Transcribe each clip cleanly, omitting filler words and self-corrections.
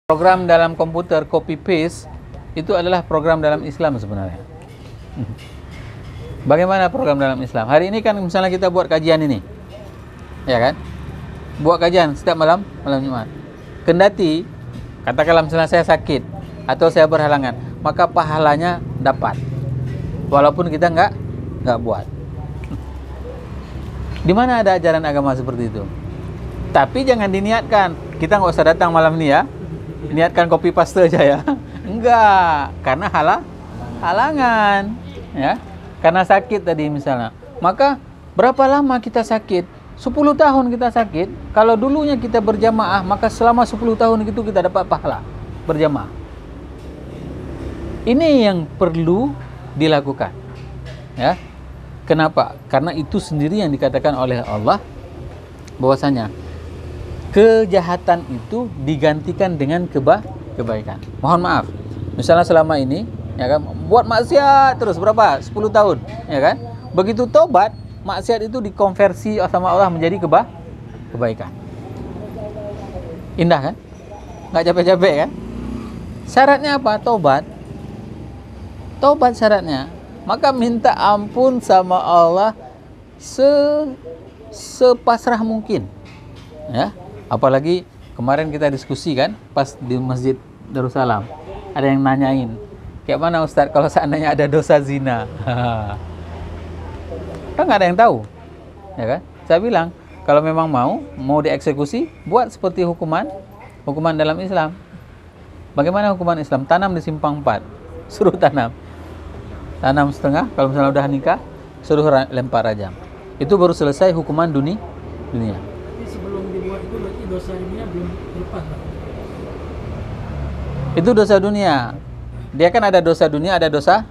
Program dalam komputer copy paste itu adalah program dalam Islam sebenarnya. Bagaimana program dalam Islam? Hari ini kan misalnya kita buat kajian ini, ya kan? Buat kajian setiap malam Jumat. Kendati katakanlah misalnya saya sakit atau saya berhalangan, maka pahalanya dapat, walaupun kita nggak buat. Di mana ada ajaran agama seperti itu? Tapi jangan diniatkan. Kita nggak usah datang malam ini ya. Niatkan copy paste aja ya. Enggak, karena halangan ya. Karena sakit tadi misalnya. Maka berapa lama kita sakit? 10 tahun kita sakit. Kalau dulunya kita berjamaah, maka selama 10 tahun itu kita dapat pahala berjamaah. Ini yang perlu dilakukan. Ya. Kenapa? Karena itu sendiri yang dikatakan oleh Allah bahwasanya kejahatan itu digantikan dengan kebaikan. Mohon maaf. Misalnya selama ini ya kan buat maksiat terus berapa? 10 tahun, ya kan? Begitu tobat, maksiat itu dikonversi sama Allah menjadi kebaikan. Indah kan? Enggak capek-capek kan? Syaratnya apa? Tobat. Tobat syaratnya. Maka minta ampun sama Allah sepasrah mungkin. Ya. Apalagi kemarin kita diskusi kan pas di Masjid Darussalam, ada yang nanyain, kayak mana Ustadz kalau seandainya ada dosa zina? Kan nggak ada yang tahu, ya kan? Saya bilang kalau memang mau dieksekusi, buat seperti hukuman dalam Islam. Bagaimana hukuman Islam? Tanam di simpang 4, suruh tanam setengah. Kalau misalnya udah nikah, suruh lempar rajam. Itu baru selesai hukuman dunia. Sebelum dibuat itu berarti dosa dunia belum lepas, Pak? Itu dosa dunia. Dia kan ada dosa dunia, ada dosa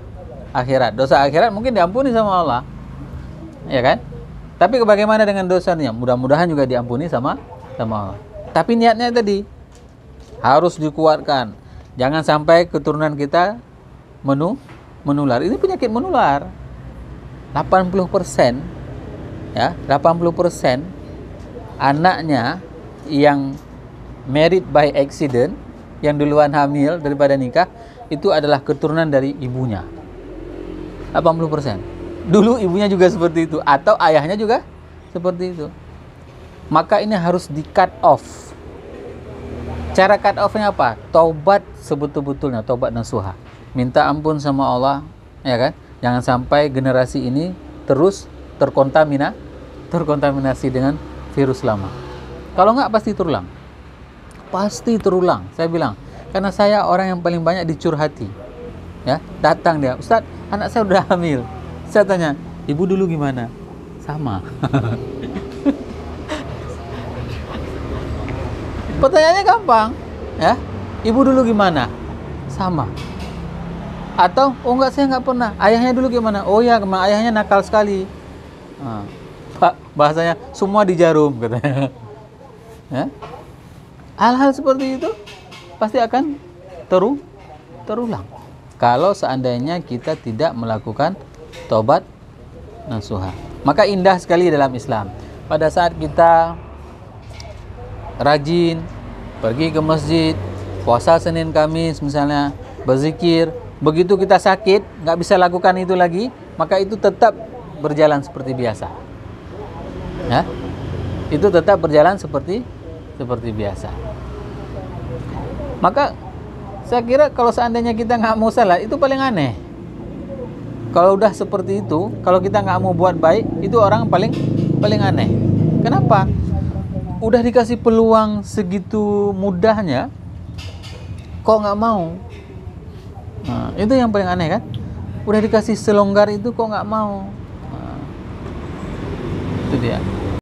akhirat. Dosa akhirat mungkin diampuni sama Allah, ya kan? Tapi bagaimana dengan dosanya? Mudah-mudahan juga diampuni sama Allah. Tapi niatnya tadi harus dikuatkan. Jangan sampai keturunan kita menular. Ini penyakit menular. 80%, ya, 80% anaknya yang married by accident, yang duluan hamil daripada nikah, itu adalah keturunan dari ibunya. 80%. Dulu ibunya juga seperti itu, atau ayahnya juga seperti itu. Maka ini harus di cut off. Cara cut off-nya apa? Taubat sebetul-betulnya, taubat nasuha. Minta ampun sama Allah, ya kan? Jangan sampai generasi ini terus terkontaminasi dengan virus lama. Kalau enggak pasti terulang. Saya bilang, karena saya orang yang paling banyak dicurhati. Ya, datang dia, Ustadz, anak saya udah hamil. Saya tanya, ibu dulu gimana? Sama. Pertanyaannya gampang, ya. Ibu dulu gimana? Sama. Atau, oh enggak, saya enggak pernah. Ayahnya dulu gimana? Oh ya, ayahnya nakal sekali. Pak, bahasanya semua di jarum katanya. Ya? Hal-hal seperti itu pasti akan terulang kalau seandainya kita tidak melakukan tobat nasuha. Maka indah sekali dalam Islam pada saat kita rajin pergi ke masjid, puasa Senin Kamis misalnya, berzikir. Begitu kita sakit, nggak bisa lakukan itu lagi, maka itu tetap berjalan seperti biasa. Ya, itu tetap berjalan seperti biasa. Maka saya kira kalau seandainya kita nggak mau salah, itu paling aneh. Kalau udah seperti itu, kalau kita nggak mau buat baik, itu orang paling aneh. Kenapa? Udah dikasih peluang segitu mudahnya, kok nggak mau? Nah, itu yang paling aneh kan? Udah dikasih selonggar itu kok nggak mau? Nah, itu dia.